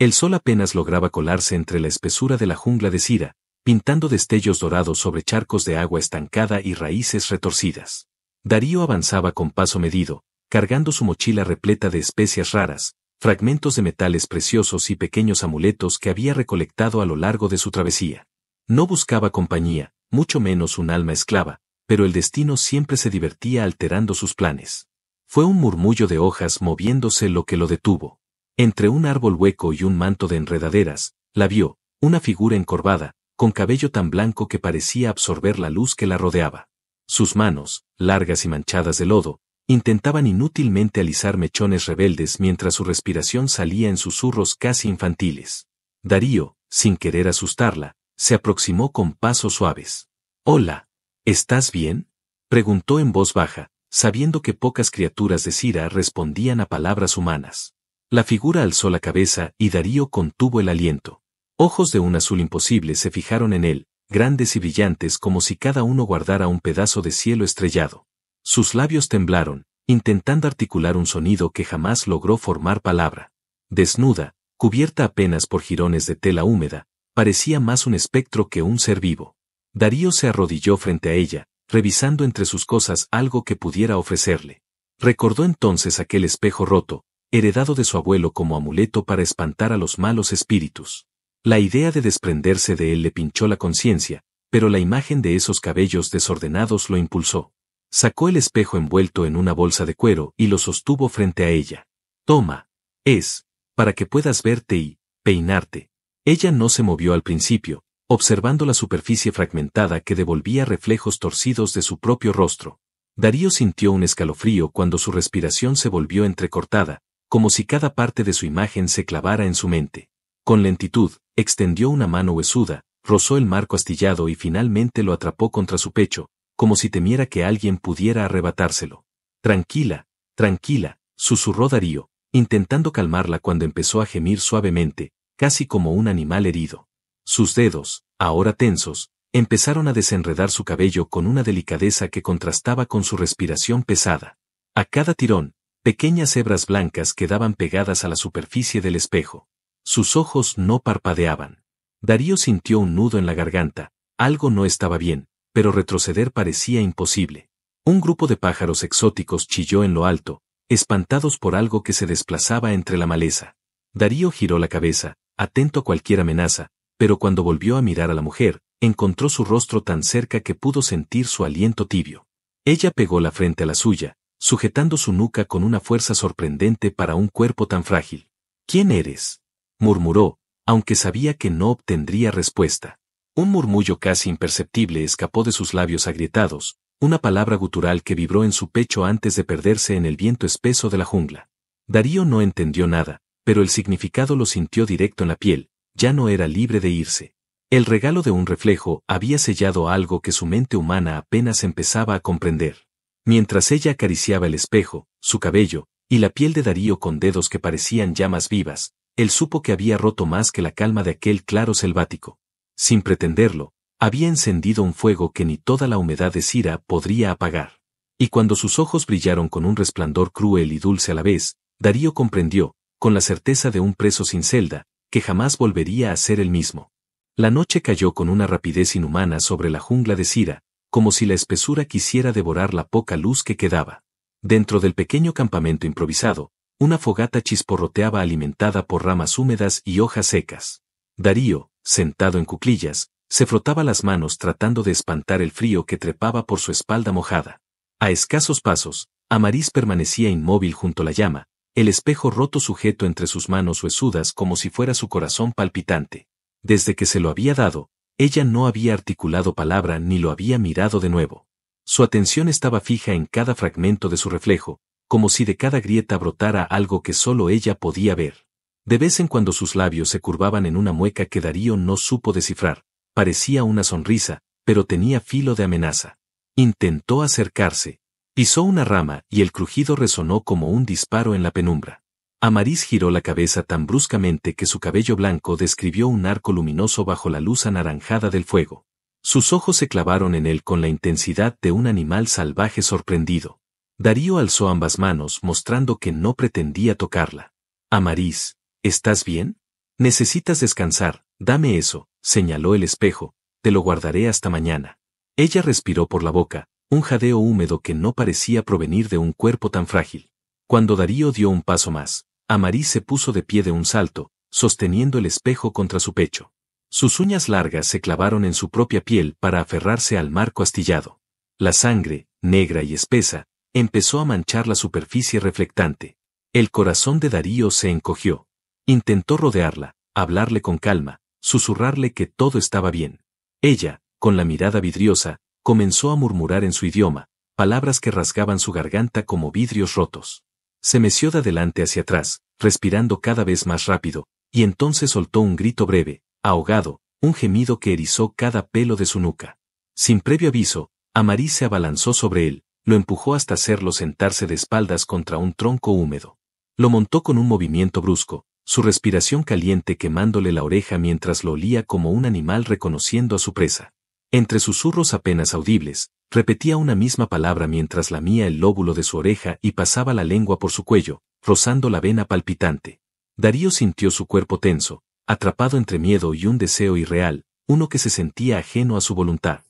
El sol apenas lograba colarse entre la espesura de la jungla de Cira, pintando destellos dorados sobre charcos de agua estancada y raíces retorcidas. Darío avanzaba con paso medido, cargando su mochila repleta de especias raras, fragmentos de metales preciosos y pequeños amuletos que había recolectado a lo largo de su travesía. No buscaba compañía, mucho menos un alma esclava, pero el destino siempre se divertía alterando sus planes. Fue un murmullo de hojas moviéndose lo que lo detuvo. Entre un árbol hueco y un manto de enredaderas, la vio, una figura encorvada, con cabello tan blanco que parecía absorber la luz que la rodeaba. Sus manos, largas y manchadas de lodo, intentaban inútilmente alisar mechones rebeldes mientras su respiración salía en susurros casi infantiles. Darío, sin querer asustarla, se aproximó con pasos suaves. «Hola, ¿estás bien?», preguntó en voz baja, sabiendo que pocas criaturas de Cira respondían a palabras humanas. La figura alzó la cabeza y Darío contuvo el aliento. Ojos de un azul imposible se fijaron en él, grandes y brillantes como si cada uno guardara un pedazo de cielo estrellado. Sus labios temblaron, intentando articular un sonido que jamás logró formar palabra. Desnuda, cubierta apenas por jirones de tela húmeda, parecía más un espectro que un ser vivo. Darío se arrodilló frente a ella, revisando entre sus cosas algo que pudiera ofrecerle. Recordó entonces aquel espejo roto, heredado de su abuelo como amuleto para espantar a los malos espíritus. La idea de desprenderse de él le pinchó la conciencia, pero la imagen de esos cabellos desordenados lo impulsó. Sacó el espejo envuelto en una bolsa de cuero y lo sostuvo frente a ella. «Toma. Es, para que puedas verte y peinarte». Ella no se movió al principio, observando la superficie fragmentada que devolvía reflejos torcidos de su propio rostro. Darío sintió un escalofrío cuando su respiración se volvió entrecortada, como si cada parte de su imagen se clavara en su mente. Con lentitud, extendió una mano huesuda, rozó el marco astillado y finalmente lo atrapó contra su pecho, como si temiera que alguien pudiera arrebatárselo. «Tranquila, tranquila», susurró Darío, intentando calmarla cuando empezó a gemir suavemente, casi como un animal herido. Sus dedos, ahora tensos, empezaron a desenredar su cabello con una delicadeza que contrastaba con su respiración pesada. A cada tirón, pequeñas hebras blancas quedaban pegadas a la superficie del espejo. Sus ojos no parpadeaban. Darío sintió un nudo en la garganta, algo no estaba bien, pero retroceder parecía imposible. Un grupo de pájaros exóticos chilló en lo alto, espantados por algo que se desplazaba entre la maleza. Darío giró la cabeza, atento a cualquier amenaza, pero cuando volvió a mirar a la mujer, encontró su rostro tan cerca que pudo sentir su aliento tibio. Ella pegó la frente a la suya, sujetando su nuca con una fuerza sorprendente para un cuerpo tan frágil. «¿Quién eres?», murmuró, aunque sabía que no obtendría respuesta. Un murmullo casi imperceptible escapó de sus labios agrietados, una palabra gutural que vibró en su pecho antes de perderse en el viento espeso de la jungla. Darío no entendió nada, pero el significado lo sintió directo en la piel, ya no era libre de irse. El regalo de un reflejo había sellado algo que su mente humana apenas empezaba a comprender. Mientras ella acariciaba el espejo, su cabello, y la piel de Darío con dedos que parecían llamas vivas, él supo que había roto más que la calma de aquel claro selvático. Sin pretenderlo, había encendido un fuego que ni toda la humedad de Cira podría apagar. Y cuando sus ojos brillaron con un resplandor cruel y dulce a la vez, Darío comprendió, con la certeza de un preso sin celda, que jamás volvería a ser el mismo. La noche cayó con una rapidez inhumana sobre la jungla de Cira, como si la espesura quisiera devorar la poca luz que quedaba. Dentro del pequeño campamento improvisado, una fogata chisporroteaba alimentada por ramas húmedas y hojas secas. Darío, sentado en cuclillas, se frotaba las manos tratando de espantar el frío que trepaba por su espalda mojada. A escasos pasos, Amarís permanecía inmóvil junto a la llama, el espejo roto sujeto entre sus manos huesudas como si fuera su corazón palpitante. Desde que se lo había dado, ella no había articulado palabra ni lo había mirado de nuevo. Su atención estaba fija en cada fragmento de su reflejo, como si de cada grieta brotara algo que solo ella podía ver. De vez en cuando sus labios se curvaban en una mueca que Darío no supo descifrar, parecía una sonrisa, pero tenía filo de amenaza. Intentó acercarse, pisó una rama y el crujido resonó como un disparo en la penumbra. Amarís giró la cabeza tan bruscamente que su cabello blanco describió un arco luminoso bajo la luz anaranjada del fuego. Sus ojos se clavaron en él con la intensidad de un animal salvaje sorprendido. Darío alzó ambas manos mostrando que no pretendía tocarla. «Amarís, ¿estás bien?», Necesitas descansar, dame eso, señaló el espejo, te lo guardaré hasta mañana. Ella respiró por la boca, un jadeo húmedo que no parecía provenir de un cuerpo tan frágil. Cuando Darío dio un paso más, Amaris se puso de pie de un salto, sosteniendo el espejo contra su pecho. Sus uñas largas se clavaron en su propia piel para aferrarse al marco astillado. La sangre, negra y espesa, empezó a manchar la superficie reflectante. El corazón de Darío se encogió. Intentó rodearla, hablarle con calma, susurrarle que todo estaba bien. Ella, con la mirada vidriosa, comenzó a murmurar en su idioma, palabras que rasgaban su garganta como vidrios rotos. Se meció de adelante hacia atrás, respirando cada vez más rápido, y entonces soltó un grito breve, ahogado, un gemido que erizó cada pelo de su nuca. Sin previo aviso, Amaris se abalanzó sobre él, lo empujó hasta hacerlo sentarse de espaldas contra un tronco húmedo. Lo montó con un movimiento brusco, su respiración caliente quemándole la oreja mientras lo olía como un animal reconociendo a su presa. Entre susurros apenas audibles, repetía una misma palabra mientras lamía el lóbulo de su oreja y pasaba la lengua por su cuello, rozando la vena palpitante. Darío sintió su cuerpo tenso, atrapado entre miedo y un deseo irreal, uno que se sentía ajeno a su voluntad.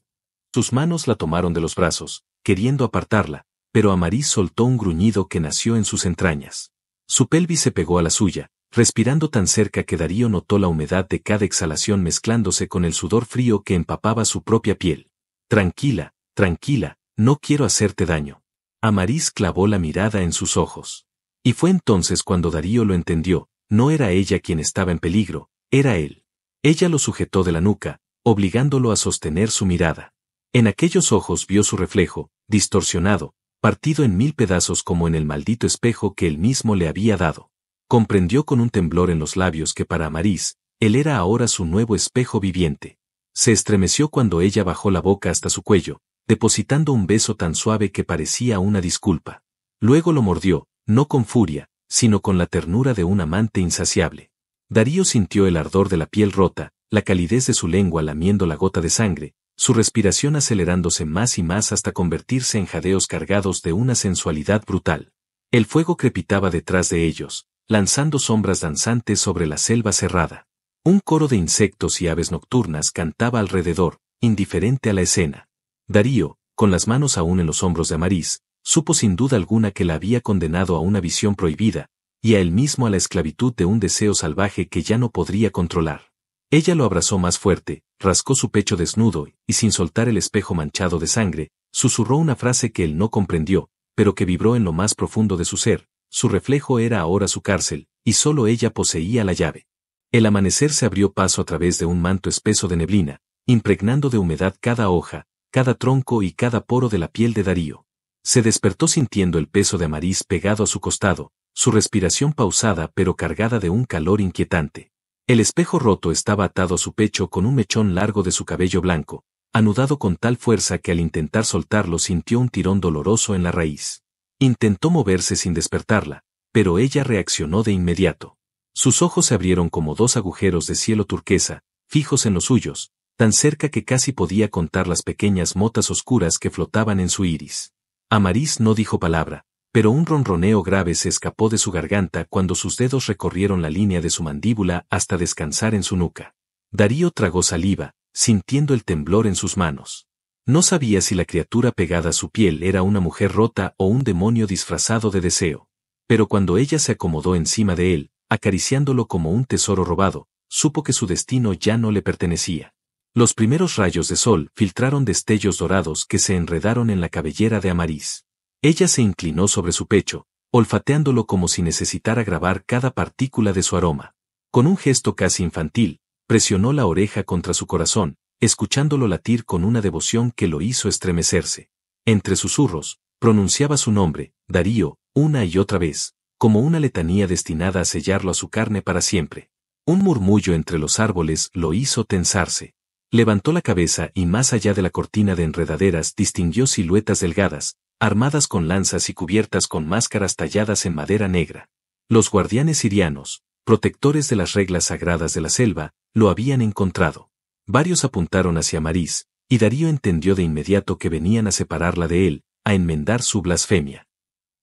Sus manos la tomaron de los brazos, queriendo apartarla, pero Amaris soltó un gruñido que nació en sus entrañas. Su pelvis se pegó a la suya, respirando tan cerca que Darío notó la humedad de cada exhalación mezclándose con el sudor frío que empapaba su propia piel. Tranquila, tranquila, no quiero hacerte daño. Amaris clavó la mirada en sus ojos. Y fue entonces cuando Darío lo entendió, no era ella quien estaba en peligro, era él. Ella lo sujetó de la nuca, obligándolo a sostener su mirada. En aquellos ojos vio su reflejo, distorsionado, partido en mil pedazos como en el maldito espejo que él mismo le había dado. Comprendió con un temblor en los labios que para Amaris, él era ahora su nuevo espejo viviente. Se estremeció cuando ella bajó la boca hasta su cuello, depositando un beso tan suave que parecía una disculpa. Luego lo mordió, no con furia, sino con la ternura de un amante insaciable. Darío sintió el ardor de la piel rota, la calidez de su lengua lamiendo la gota de sangre, su respiración acelerándose más y más hasta convertirse en jadeos cargados de una sensualidad brutal. El fuego crepitaba detrás de ellos, lanzando sombras danzantes sobre la selva cerrada. Un coro de insectos y aves nocturnas cantaba alrededor, indiferente a la escena. Darío, con las manos aún en los hombros de Amaris, supo sin duda alguna que la había condenado a una visión prohibida, y a él mismo a la esclavitud de un deseo salvaje que ya no podría controlar. Ella lo abrazó más fuerte, rascó su pecho desnudo y sin soltar el espejo manchado de sangre, susurró una frase que él no comprendió, pero que vibró en lo más profundo de su ser. Su reflejo era ahora su cárcel, y solo ella poseía la llave. El amanecer se abrió paso a través de un manto espeso de neblina, impregnando de humedad cada hoja, cada tronco y cada poro de la piel de Darío. Se despertó sintiendo el peso de Amaris pegado a su costado, su respiración pausada pero cargada de un calor inquietante. El espejo roto estaba atado a su pecho con un mechón largo de su cabello blanco, anudado con tal fuerza que al intentar soltarlo sintió un tirón doloroso en la raíz. Intentó moverse sin despertarla, pero ella reaccionó de inmediato. Sus ojos se abrieron como dos agujeros de cielo turquesa, fijos en los suyos, tan cerca que casi podía contar las pequeñas motas oscuras que flotaban en su iris. Amaris no dijo palabra, pero un ronroneo grave se escapó de su garganta cuando sus dedos recorrieron la línea de su mandíbula hasta descansar en su nuca. Darío tragó saliva, sintiendo el temblor en sus manos. No sabía si la criatura pegada a su piel era una mujer rota o un demonio disfrazado de deseo. Pero cuando ella se acomodó encima de él, acariciándolo como un tesoro robado, supo que su destino ya no le pertenecía. Los primeros rayos de sol filtraron destellos dorados que se enredaron en la cabellera de Amaris. Ella se inclinó sobre su pecho, olfateándolo como si necesitara grabar cada partícula de su aroma. Con un gesto casi infantil, presionó la oreja contra su corazón, escuchándolo latir con una devoción que lo hizo estremecerse. Entre susurros, pronunciaba su nombre, Darío, una y otra vez, como una letanía destinada a sellarlo a su carne para siempre. Un murmullo entre los árboles lo hizo tensarse. Levantó la cabeza y más allá de la cortina de enredaderas distinguió siluetas delgadas, armadas con lanzas y cubiertas con máscaras talladas en madera negra. Los guardianes sirianos, protectores de las reglas sagradas de la selva, lo habían encontrado. Varios apuntaron hacia Amaris, y Darío entendió de inmediato que venían a separarla de él, a enmendar su blasfemia.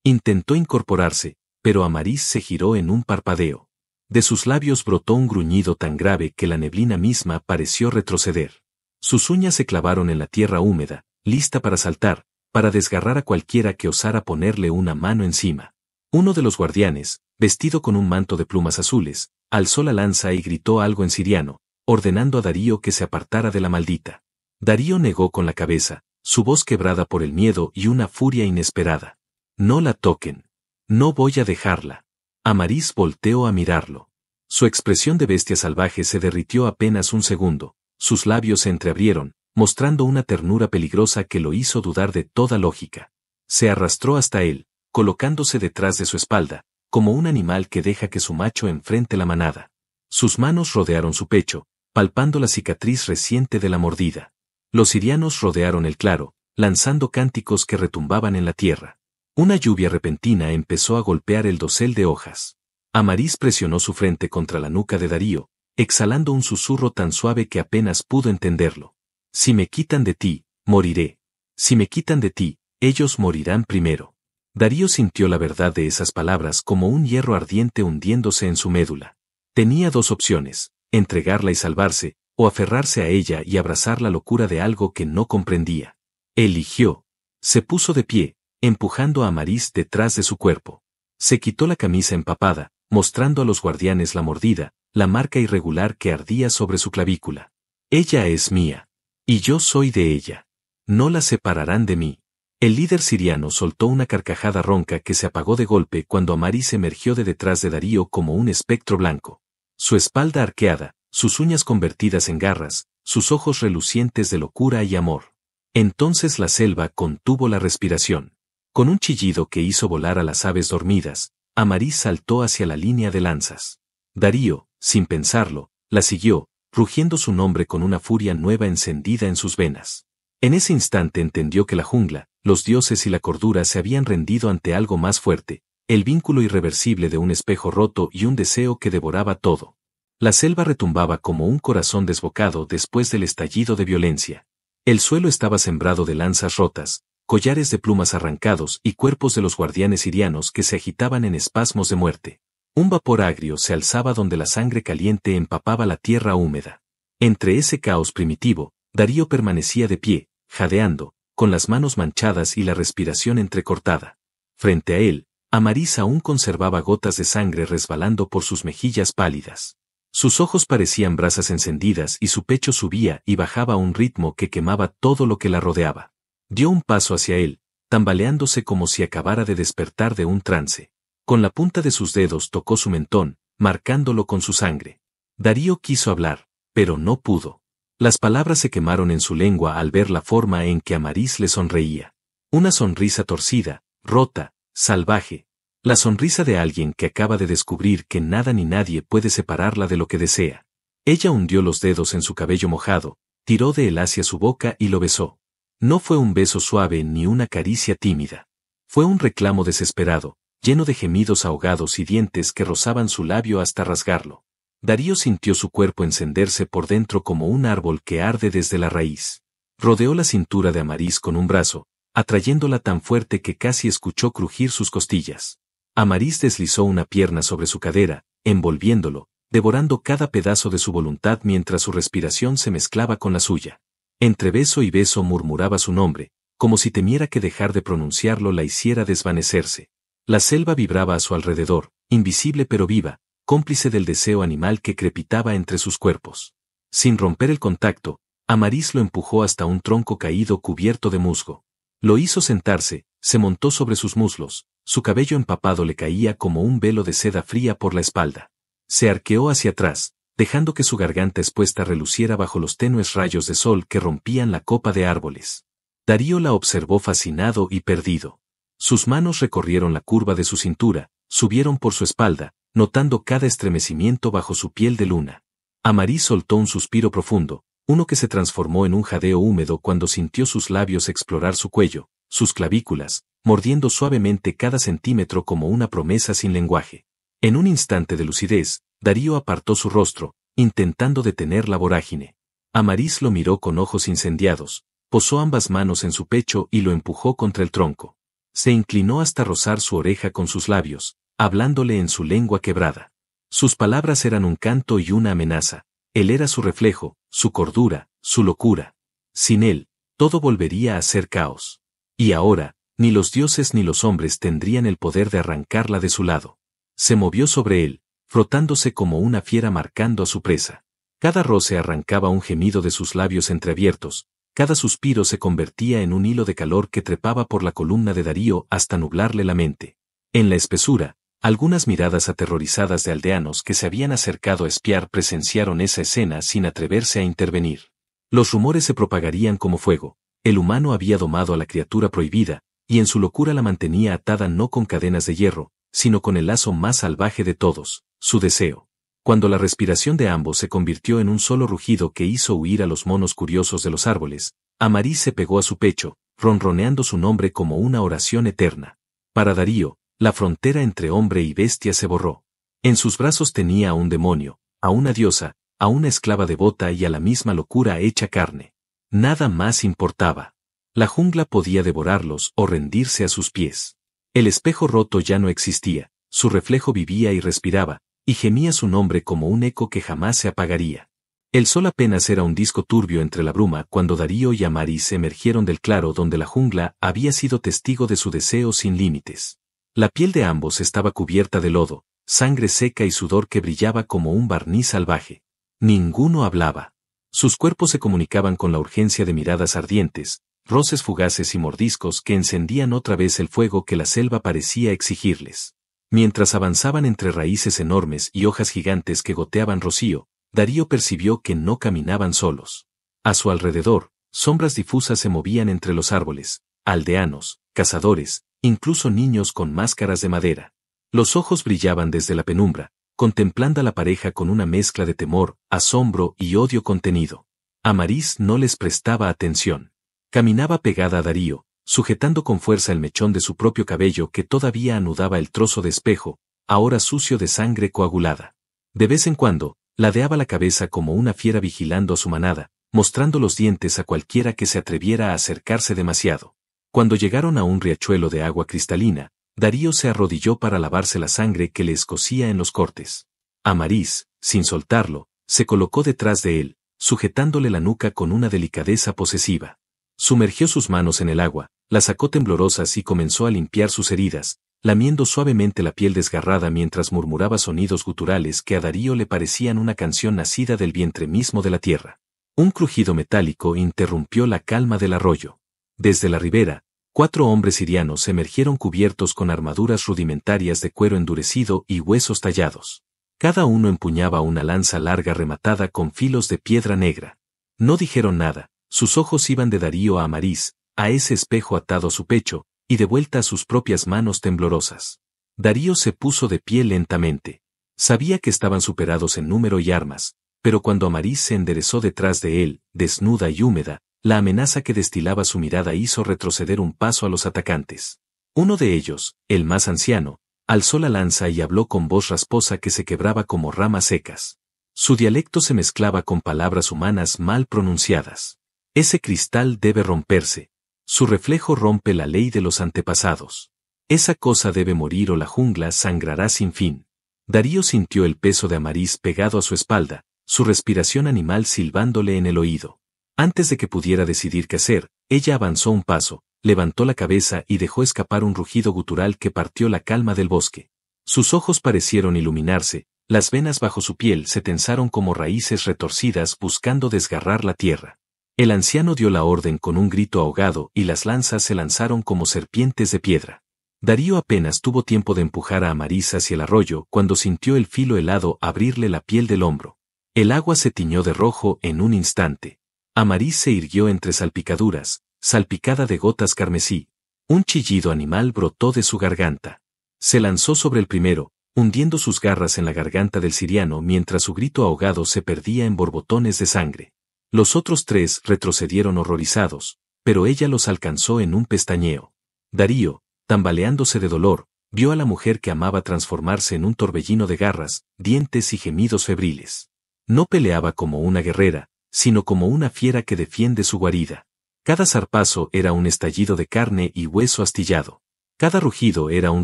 Intentó incorporarse, pero Amaris se giró en un parpadeo. De sus labios brotó un gruñido tan grave que la neblina misma pareció retroceder. Sus uñas se clavaron en la tierra húmeda, lista para saltar, para desgarrar a cualquiera que osara ponerle una mano encima. Uno de los guardianes, vestido con un manto de plumas azules, alzó la lanza y gritó algo en siriano, ordenando a Darío que se apartara de la maldita. Darío negó con la cabeza, su voz quebrada por el miedo y una furia inesperada. No la toquen. No voy a dejarla. Amarís volteó a mirarlo. Su expresión de bestia salvaje se derritió apenas un segundo, sus labios se entreabrieron, mostrando una ternura peligrosa que lo hizo dudar de toda lógica. Se arrastró hasta él, colocándose detrás de su espalda, como un animal que deja que su macho enfrente la manada. Sus manos rodearon su pecho, palpando la cicatriz reciente de la mordida. Los sirianos rodearon el claro, lanzando cánticos que retumbaban en la tierra. Una lluvia repentina empezó a golpear el dosel de hojas. Amarís presionó su frente contra la nuca de Darío, exhalando un susurro tan suave que apenas pudo entenderlo. Si me quitan de ti, moriré. Si me quitan de ti, ellos morirán primero. Darío sintió la verdad de esas palabras como un hierro ardiente hundiéndose en su médula. Tenía dos opciones, entregarla y salvarse, o aferrarse a ella y abrazar la locura de algo que no comprendía. Eligió. Se puso de pie, empujando a Amarís detrás de su cuerpo. Se quitó la camisa empapada, mostrando a los guardianes la mordida, la marca irregular que ardía sobre su clavícula. Ella es mía. Y yo soy de ella. No la separarán de mí. El líder siriano soltó una carcajada ronca que se apagó de golpe cuando Amarís emergió de detrás de Darío como un espectro blanco. Su espalda arqueada, sus uñas convertidas en garras, sus ojos relucientes de locura y amor. Entonces la selva contuvo la respiración. Con un chillido que hizo volar a las aves dormidas, Amarís saltó hacia la línea de lanzas. Darío, sin pensarlo, la siguió, rugiendo su nombre con una furia nueva encendida en sus venas. En ese instante entendió que la jungla, los dioses y la cordura se habían rendido ante algo más fuerte, el vínculo irreversible de un espejo roto y un deseo que devoraba todo. La selva retumbaba como un corazón desbocado después del estallido de violencia. El suelo estaba sembrado de lanzas rotas, collares de plumas arrancados y cuerpos de los guardianes sirianos que se agitaban en espasmos de muerte. Un vapor agrio se alzaba donde la sangre caliente empapaba la tierra húmeda. Entre ese caos primitivo, Darío permanecía de pie, jadeando, con las manos manchadas y la respiración entrecortada. Frente a él, Amarís aún conservaba gotas de sangre resbalando por sus mejillas pálidas. Sus ojos parecían brasas encendidas y su pecho subía y bajaba a un ritmo que quemaba todo lo que la rodeaba. Dio un paso hacia él, tambaleándose como si acabara de despertar de un trance. Con la punta de sus dedos tocó su mentón, marcándolo con su sangre. Darío quiso hablar, pero no pudo. Las palabras se quemaron en su lengua al ver la forma en que Amarís le sonreía. Una sonrisa torcida, rota, salvaje. La sonrisa de alguien que acaba de descubrir que nada ni nadie puede separarla de lo que desea. Ella hundió los dedos en su cabello mojado, tiró de él hacia su boca y lo besó. No fue un beso suave ni una caricia tímida. Fue un reclamo desesperado, lleno de gemidos ahogados y dientes que rozaban su labio hasta rasgarlo. Darío sintió su cuerpo encenderse por dentro como un árbol que arde desde la raíz. Rodeó la cintura de Amarís con un brazo, atrayéndola tan fuerte que casi escuchó crujir sus costillas. Amarís deslizó una pierna sobre su cadera, envolviéndolo, devorando cada pedazo de su voluntad mientras su respiración se mezclaba con la suya. Entre beso y beso murmuraba su nombre, como si temiera que dejar de pronunciarlo la hiciera desvanecerse. La selva vibraba a su alrededor, invisible pero viva, cómplice del deseo animal que crepitaba entre sus cuerpos. Sin romper el contacto, Amarís lo empujó hasta un tronco caído cubierto de musgo. Lo hizo sentarse, se montó sobre sus muslos, su cabello empapado le caía como un velo de seda fría por la espalda. Se arqueó hacia atrás, dejando que su garganta expuesta reluciera bajo los tenues rayos de sol que rompían la copa de árboles. Darío la observó fascinado y perdido. Sus manos recorrieron la curva de su cintura, subieron por su espalda, notando cada estremecimiento bajo su piel de luna. Amarís soltó un suspiro profundo, uno que se transformó en un jadeo húmedo cuando sintió sus labios explorar su cuello, sus clavículas, mordiendo suavemente cada centímetro como una promesa sin lenguaje. En un instante de lucidez, Darío apartó su rostro, intentando detener la vorágine. Amarís lo miró con ojos incendiados, posó ambas manos en su pecho y lo empujó contra el tronco. Se inclinó hasta rozar su oreja con sus labios, hablándole en su lengua quebrada. Sus palabras eran un canto y una amenaza. Él era su reflejo, su cordura, su locura. Sin él, todo volvería a ser caos. Y ahora, ni los dioses ni los hombres tendrían el poder de arrancarla de su lado. Se movió sobre él, frotándose como una fiera marcando a su presa. Cada roce arrancaba un gemido de sus labios entreabiertos, cada suspiro se convertía en un hilo de calor que trepaba por la columna de Darío hasta nublarle la mente. En la espesura, algunas miradas aterrorizadas de aldeanos que se habían acercado a espiar presenciaron esa escena sin atreverse a intervenir. Los rumores se propagarían como fuego. El humano había domado a la criatura prohibida, y en su locura la mantenía atada no con cadenas de hierro, sino con el lazo más salvaje de todos, su deseo. Cuando la respiración de ambos se convirtió en un solo rugido que hizo huir a los monos curiosos de los árboles, Amarís se pegó a su pecho, ronroneando su nombre como una oración eterna. Para Darío, la frontera entre hombre y bestia se borró. En sus brazos tenía a un demonio, a una diosa, a una esclava devota y a la misma locura hecha carne. Nada más importaba. La jungla podía devorarlos o rendirse a sus pies. El espejo roto ya no existía, su reflejo vivía y respiraba, y gemía su nombre como un eco que jamás se apagaría. El sol apenas era un disco turbio entre la bruma cuando Darío y Amarís emergieron del claro donde la jungla había sido testigo de su deseo sin límites. La piel de ambos estaba cubierta de lodo, sangre seca y sudor que brillaba como un barniz salvaje. Ninguno hablaba. Sus cuerpos se comunicaban con la urgencia de miradas ardientes, roces fugaces y mordiscos que encendían otra vez el fuego que la selva parecía exigirles. Mientras avanzaban entre raíces enormes y hojas gigantes que goteaban rocío, Darío percibió que no caminaban solos. A su alrededor, sombras difusas se movían entre los árboles, aldeanos, cazadores, incluso niños con máscaras de madera. Los ojos brillaban desde la penumbra, contemplando a la pareja con una mezcla de temor, asombro y odio contenido. Amarís no les prestaba atención. Caminaba pegada a Darío, sujetando con fuerza el mechón de su propio cabello que todavía anudaba el trozo de espejo, ahora sucio de sangre coagulada. De vez en cuando, ladeaba la cabeza como una fiera vigilando a su manada, mostrando los dientes a cualquiera que se atreviera a acercarse demasiado. Cuando llegaron a un riachuelo de agua cristalina, Darío se arrodilló para lavarse la sangre que le escocía en los cortes. Amarís, sin soltarlo, se colocó detrás de él, sujetándole la nuca con una delicadeza posesiva. Sumergió sus manos en el agua, las sacó temblorosas y comenzó a limpiar sus heridas, lamiendo suavemente la piel desgarrada mientras murmuraba sonidos guturales que a Darío le parecían una canción nacida del vientre mismo de la tierra. Un crujido metálico interrumpió la calma del arroyo. Desde la ribera, 4 hombres sirianos emergieron cubiertos con armaduras rudimentarias de cuero endurecido y huesos tallados. Cada uno empuñaba una lanza larga rematada con filos de piedra negra. No dijeron nada, sus ojos iban de Darío a Amarís, a ese espejo atado a su pecho, y de vuelta a sus propias manos temblorosas. Darío se puso de pie lentamente. Sabía que estaban superados en número y armas, pero cuando Amarís se enderezó detrás de él, desnuda y húmeda, la amenaza que destilaba su mirada hizo retroceder un paso a los atacantes. Uno de ellos, el más anciano, alzó la lanza y habló con voz rasposa que se quebraba como ramas secas. Su dialecto se mezclaba con palabras humanas mal pronunciadas. Ese cristal debe romperse. Su reflejo rompe la ley de los antepasados. Esa cosa debe morir o la jungla sangrará sin fin. Darío sintió el peso de Amarís pegado a su espalda, su respiración animal silbándole en el oído. Antes de que pudiera decidir qué hacer, ella avanzó un paso, levantó la cabeza y dejó escapar un rugido gutural que partió la calma del bosque. Sus ojos parecieron iluminarse, las venas bajo su piel se tensaron como raíces retorcidas buscando desgarrar la tierra. El anciano dio la orden con un grito ahogado y las lanzas se lanzaron como serpientes de piedra. Darío apenas tuvo tiempo de empujar a Amarís hacia el arroyo cuando sintió el filo helado abrirle la piel del hombro. El agua se tiñó de rojo en un instante. Amarís se irguió entre salpicaduras, salpicada de gotas carmesí. Un chillido animal brotó de su garganta. Se lanzó sobre el primero, hundiendo sus garras en la garganta del siriano mientras su grito ahogado se perdía en borbotones de sangre. Los otros 3 retrocedieron horrorizados, pero ella los alcanzó en un pestañeo. Darío, tambaleándose de dolor, vio a la mujer que amaba transformarse en un torbellino de garras, dientes y gemidos febriles. No peleaba como una guerrera, sino como una fiera que defiende su guarida. Cada zarpazo era un estallido de carne y hueso astillado. Cada rugido era un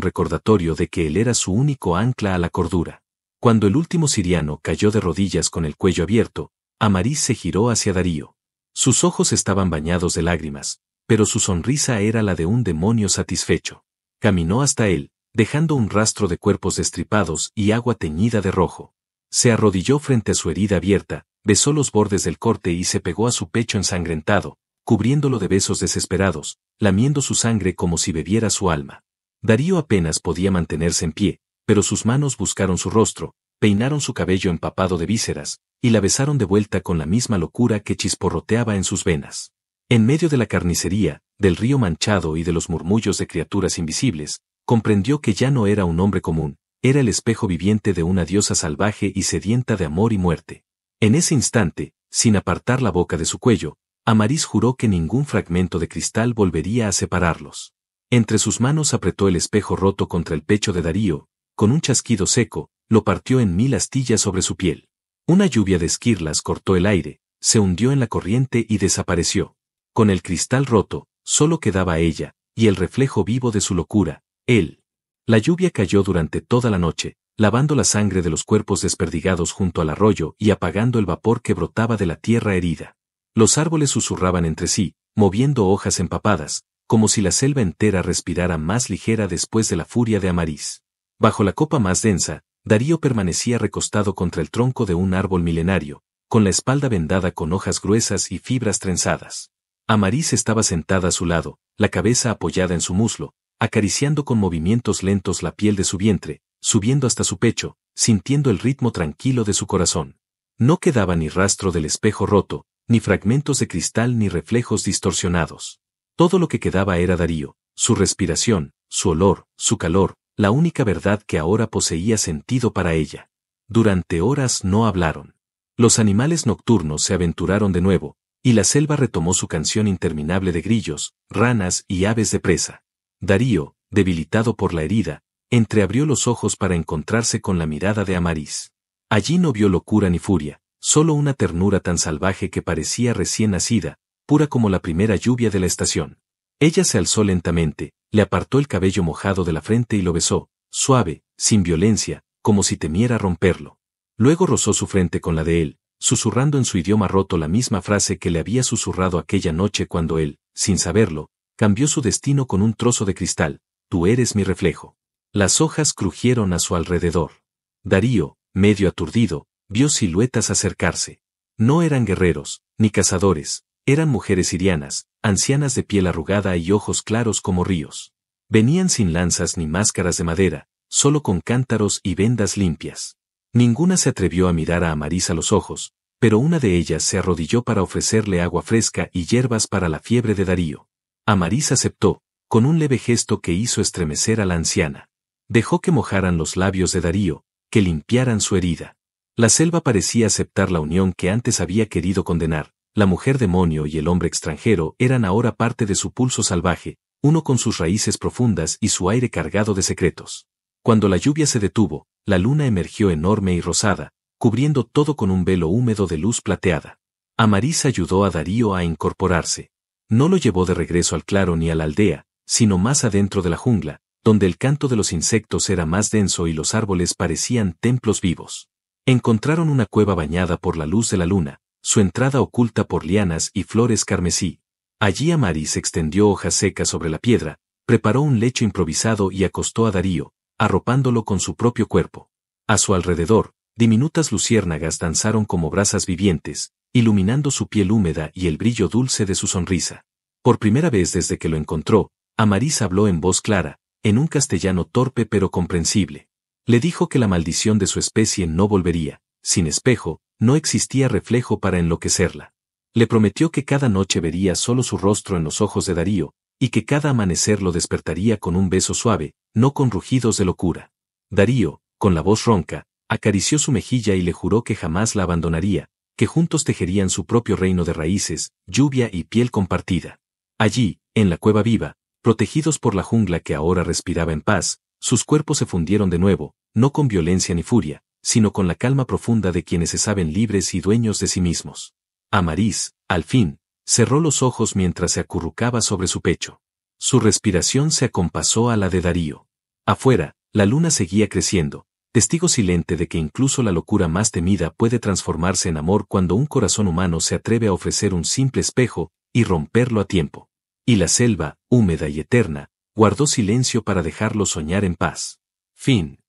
recordatorio de que él era su único ancla a la cordura. Cuando el último siriano cayó de rodillas con el cuello abierto, Amarís se giró hacia Darío. Sus ojos estaban bañados de lágrimas, pero su sonrisa era la de un demonio satisfecho. Caminó hasta él, dejando un rastro de cuerpos destripados y agua teñida de rojo. Se arrodilló frente a su herida abierta, besó los bordes del corte y se pegó a su pecho ensangrentado, cubriéndolo de besos desesperados, lamiendo su sangre como si bebiera su alma. Darío apenas podía mantenerse en pie, pero sus manos buscaron su rostro, peinaron su cabello empapado de vísceras, y la besaron de vuelta con la misma locura que chisporroteaba en sus venas. En medio de la carnicería, del río manchado y de los murmullos de criaturas invisibles, comprendió que ya no era un hombre común, era el espejo viviente de una diosa salvaje y sedienta de amor y muerte. En ese instante, sin apartar la boca de su cuello, Amarís juró que ningún fragmento de cristal volvería a separarlos. Entre sus manos apretó el espejo roto contra el pecho de Darío, con un chasquido seco, lo partió en 1000 astillas sobre su piel. Una lluvia de esquirlas cortó el aire, se hundió en la corriente y desapareció. Con el cristal roto, solo quedaba ella, y el reflejo vivo de su locura, él. La lluvia cayó durante toda la noche, lavando la sangre de los cuerpos desperdigados junto al arroyo y apagando el vapor que brotaba de la tierra herida. Los árboles susurraban entre sí, moviendo hojas empapadas, como si la selva entera respirara más ligera después de la furia de Amarís. Bajo la copa más densa, Darío permanecía recostado contra el tronco de un árbol milenario, con la espalda vendada con hojas gruesas y fibras trenzadas. Amarís estaba sentada a su lado, la cabeza apoyada en su muslo, acariciando con movimientos lentos la piel de su vientre, subiendo hasta su pecho, sintiendo el ritmo tranquilo de su corazón. No quedaba ni rastro del espejo roto, ni fragmentos de cristal ni reflejos distorsionados. Todo lo que quedaba era Darío, su respiración, su olor, su calor, la única verdad que ahora poseía sentido para ella. Durante horas no hablaron. Los animales nocturnos se aventuraron de nuevo, y la selva retomó su canción interminable de grillos, ranas y aves de presa. Darío, debilitado por la herida, entreabrió los ojos para encontrarse con la mirada de Amarís. Allí no vio locura ni furia, solo una ternura tan salvaje que parecía recién nacida, pura como la primera lluvia de la estación. Ella se alzó lentamente, le apartó el cabello mojado de la frente y lo besó, suave, sin violencia, como si temiera romperlo. Luego rozó su frente con la de él, susurrando en su idioma roto la misma frase que le había susurrado aquella noche cuando él, sin saberlo, cambió su destino con un trozo de cristal: tú eres mi reflejo. Las hojas crujieron a su alrededor. Darío, medio aturdido, vio siluetas acercarse. No eran guerreros, ni cazadores, eran mujeres sirianas, ancianas de piel arrugada y ojos claros como ríos. Venían sin lanzas ni máscaras de madera, solo con cántaros y vendas limpias. Ninguna se atrevió a mirar a Amarís a los ojos, pero una de ellas se arrodilló para ofrecerle agua fresca y hierbas para la fiebre de Darío. Amarís aceptó, con un leve gesto que hizo estremecer a la anciana. Dejó que mojaran los labios de Darío, que limpiaran su herida. La selva parecía aceptar la unión que antes había querido condenar. La mujer demonio y el hombre extranjero eran ahora parte de su pulso salvaje, uno con sus raíces profundas y su aire cargado de secretos. Cuando la lluvia se detuvo, la luna emergió enorme y rosada, cubriendo todo con un velo húmedo de luz plateada. Amarís ayudó a Darío a incorporarse. No lo llevó de regreso al claro ni a la aldea, sino más adentro de la jungla, donde el canto de los insectos era más denso y los árboles parecían templos vivos. Encontraron una cueva bañada por la luz de la luna, su entrada oculta por lianas y flores carmesí. Allí Amarís extendió hojas secas sobre la piedra, preparó un lecho improvisado y acostó a Darío, arropándolo con su propio cuerpo. A su alrededor, diminutas luciérnagas danzaron como brasas vivientes, iluminando su piel húmeda y el brillo dulce de su sonrisa. Por primera vez desde que lo encontró, Amarís habló en voz clara, en un castellano torpe pero comprensible. Le dijo que la maldición de su especie no volvería, sin espejo, no existía reflejo para enloquecerla. Le prometió que cada noche vería solo su rostro en los ojos de Darío, y que cada amanecer lo despertaría con un beso suave, no con rugidos de locura. Darío, con la voz ronca, acarició su mejilla y le juró que jamás la abandonaría, que juntos tejerían su propio reino de raíces, lluvia y piel compartida. Allí, en la cueva viva, protegidos por la jungla que ahora respiraba en paz, sus cuerpos se fundieron de nuevo, no con violencia ni furia, sino con la calma profunda de quienes se saben libres y dueños de sí mismos. Amarís, al fin, cerró los ojos mientras se acurrucaba sobre su pecho. Su respiración se acompasó a la de Darío. Afuera, la luna seguía creciendo, testigo silente de que incluso la locura más temida puede transformarse en amor cuando un corazón humano se atreve a ofrecer un simple espejo y romperlo a tiempo. Y la selva, húmeda y eterna, guardó silencio para dejarlo soñar en paz. Fin.